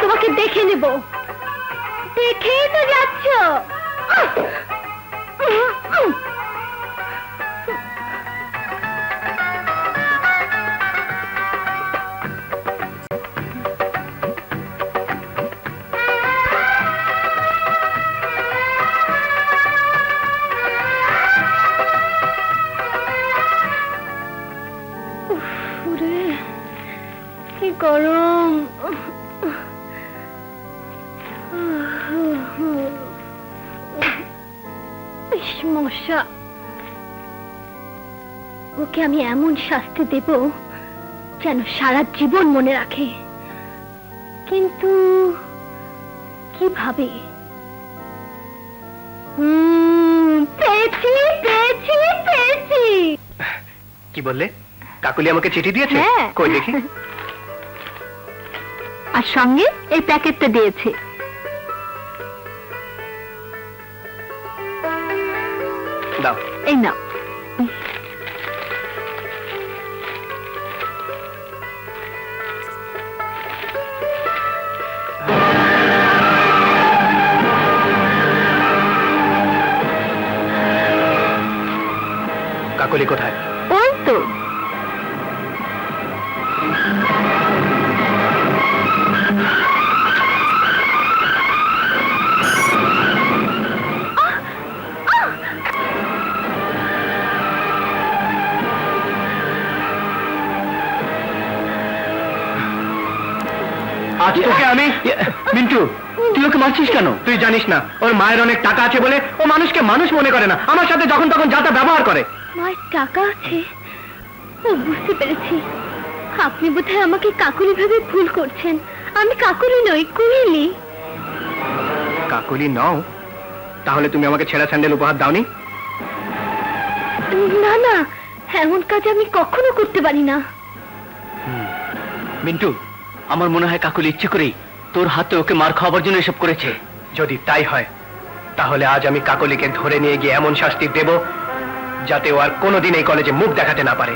তোমাকে দেখে নেব। দেখেই তো যাচ্ছ। কি গরম। মশা, ওকে আমি এমন শাস্তি দেব যেন সারা জীবন মনে রাখে। কিন্তু কিভাবে? পেয়েছি পেয়েছি পেয়েছি। কি বললে? কাকুলি আমাকে চিঠি দিয়েছে? হ্যাঁ। কই দেখি। আর সঙ্গে এই প্যাকেটটা দিয়েছে। দাও। এই নাও। কাকুলি কোথায়? ওই তো। আজ তোকে আমি। মিন্টু, তুই ওকে মারছিস কেন? তুই জানিস না ওর মায়ের অনেক টাকা আছে বলে ও মানুষকে মানুষ মনে করে না, আমার সাথে যখন তখন যা তা ব্যবহার করে। মায়ের টাকা আছে? ও, বুঝতে পেরেছি। আপনি বোধহয় আমাকে কাকুলি ভেবে ভুল করছেন। আমি কাকুলি নই, কুহেলি। কাকুলি নও? তাহলে তুমি আমাকে ছেঁড়া স্যান্ডেল উপহার দাওনি? না না, এমন কাজ আমি কখনো করতে পারি না। মিন্টু, আমার মনে হয় কাকুলি ইচ্ছে করেই তোর হাতে ওকে মার খাওয়াবার জন্য এসব করেছে। যদি তাই হয় তাহলে আজ আমি কাকলিকে ধরে নিয়ে গিয়ে এমন শাস্তি দেব যাতে ও আর কোনোদিন এই কলেজে মুখ দেখাতে না পারে।